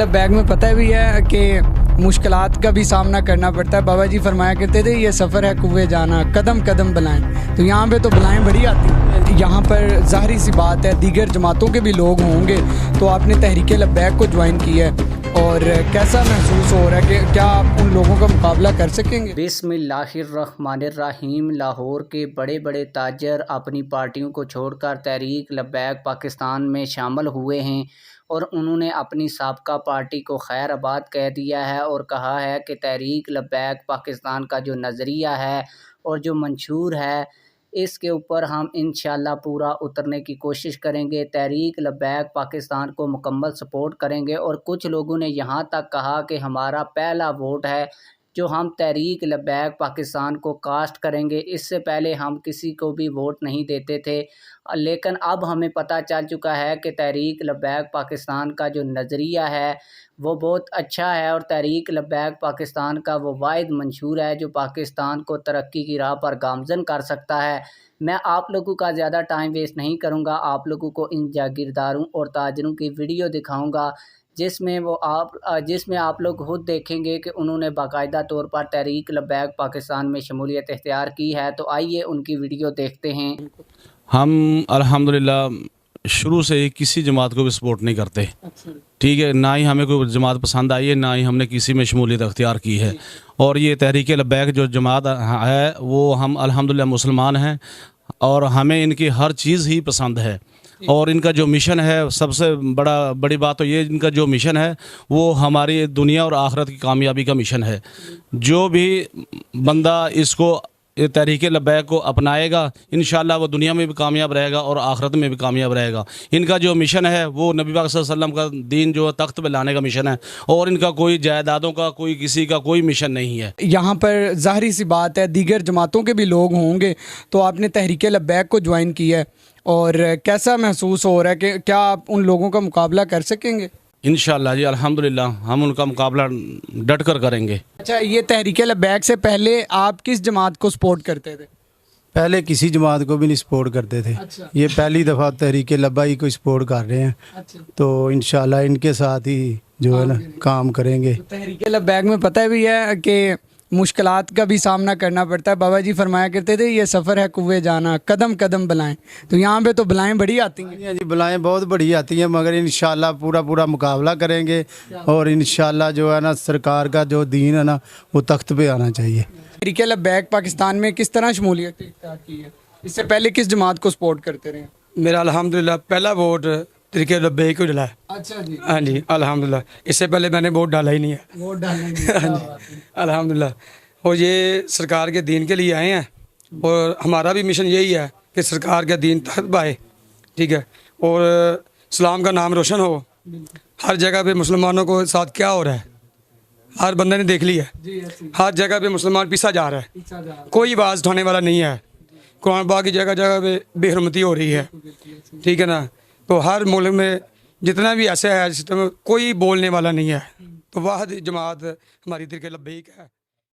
Bag में पता भी है कि मुश्किलात का भी सामना करना पड़ता है। बाबा जी फरमाया करते थे ये सफ़र है कुएं जाना, कदम कदम बलाएं। तो यहाँ पे तो बलाएं बड़ी आती हैं। यहाँ पर ज़ाहिर सी बात है दीगर जमातों के भी लोग होंगे, तो आपने तहरीक लब्बैक को ज्वाइन किया है और कैसा महसूस हो रहा है कि क्या आप उन लोगों का मुकाबला कर सकेंगे? बिस्मिल्लाहिर्रहमानिर्रहीम। लाहौर के बड़े बड़े ताजर अपनी पार्टियों को छोड़कर तहरीक लब्बैक पाकिस्तान में शामिल हुए हैं और उन्होंने अपनी साबका पार्टी को खैराबाद कह दिया है और कहा है कि तहरीक लब्बैक पाकिस्तान का जो नज़रिया है और जो मंशूर है इसके ऊपर हम इंशाल्लाह पूरा उतरने की कोशिश करेंगे। तहरीक लब्बैक पाकिस्तान को मुकम्मल सपोर्ट करेंगे और कुछ लोगों ने यहाँ तक कहा कि हमारा पहला वोट है जो हम तहरीक लब्बैक पाकिस्तान को कास्ट करेंगे। इससे पहले हम किसी को भी वोट नहीं देते थे, लेकिन अब हमें पता चल चुका है कि तहरीक लब्बैक पाकिस्तान का जो नज़रिया है वो बहुत अच्छा है और तहरीक लब्बैक पाकिस्तान का वो वाहिद मंशूर है जो पाकिस्तान को तरक्की की राह पर गामज़न कर सकता है। मैं आप लोगों का ज़्यादा टाइम वेस्ट नहीं करूँगा, आप लोगों को इन जागीरदारों और ताजरों की वीडियो दिखाऊँगा जिसमें आप लोग खुद देखेंगे कि उन्होंने बाकायदा तौर पर तहरीक लब्बैक पाकिस्तान में शमूलियत इख्तियार की है। तो आइए उनकी वीडियो देखते हैं। हम अल्हम्दुलिल्लाह शुरू से ही किसी जमात को भी सपोर्ट नहीं करते। ठीक है, ना ही हमें कोई जमात पसंद आई है, ना ही हमने किसी में शमूलियत अख्तियार की है। और ये तहरीक लब्बैक जो जमात है वो हम अल्हम्दुलिल्लाह मुसलमान हैं और हमें इनकी हर चीज़ ही पसंद है। और इनका जो मिशन है सबसे बड़ी बात तो ये, इनका जो मिशन है वो हमारी दुनिया और आखिरत की कामयाबी का मिशन है। जो भी बंदा इसको तहरीक लब्बैक को अपनाएगा इंशाअल्लाह वो दुनिया में भी कामयाब रहेगा और आखिरत में भी कामयाब रहेगा। इनका जो मिशन है वो नबी पाक सल्लल्लाहु अलैहि वसल्लम का दीन जो तख्त पे लाने का मिशन है और इनका कोई जायदादों का कोई किसी का कोई मिशन नहीं है। यहाँ पर ज़ाहिर सी बात है दीगर जमातों के भी लोग होंगे, तो आपने तहरीक लब्बैक को ज्वाइन किया है और कैसा महसूस हो रहा है कि क्या आप उन लोगों का मुकाबला कर सकेंगे? इंशाअल्लाह जी अल्हम्दुलिल्लाह हम उनका मुकाबला डट कर करेंगे। अच्छा, ये तहरीक लब्बैक से पहले आप किस जमात को सपोर्ट करते थे? पहले किसी जमात को भी नहीं सपोर्ट करते थे। अच्छा। ये पहली दफ़ा तहरीक लब्बैक को सपोर्ट कर रहे हैं। अच्छा। तो इंशाल्लाह इनके साथ ही जो है ना काम करेंगे। तो तहरीक लब्बैक में पता भी है कि मुश्किलात का भी सामना करना पड़ता है। बाबा जी फरमाया करते थे ये सफ़र है कुएं जाना, कदम कदम बलाएं। तो यहाँ पे तो बलाएं बड़ी आती हैं। जी बलाएँ बहुत बड़ी आती हैं, मगर इंशाल्लाह पूरा मुकाबला करेंगे और इंशाल्लाह जो है ना सरकार का जो दीन है ना वो तख्त पे आना चाहिए। तहरीक लब्बैक पाकिस्तान में किस तरह शमूलियत इख्तियार की है? इससे पहले किस जमात को सपोर्ट करते रहे? मेरा अल्हम्दुलिल्लाह पहला वोट तहरीक लब्बैक को डला है। अच्छा जी। हाँ जी अल्हम्दुलिल्लाह, इससे पहले मैंने वोट डाला ही नहीं है। वोट डालने हाँ जी अल्हम्दुलिल्लाह। और ये सरकार के दीन के लिए आए हैं और हमारा भी मिशन यही है कि सरकार का दीन तख्त पाए, ठीक है, और इस्लाम का नाम रोशन हो। हर जगह पे मुसलमानों को साथ क्या हो रहा है हर बंदे ने देख लिया है। हर जगह पे मुसलमान पीछा जा रहा है, कोई आवाज़ उठाने वाला नहीं है। कुरान पाक की जगह जगह पे बेहरमती हो रही है, ठीक है ना। तो हर मुल्क में जितना भी ऐसा है सिस्टम कोई बोलने वाला नहीं है। तो वाहिद जमात हमारी तहरीक लब्बैक है।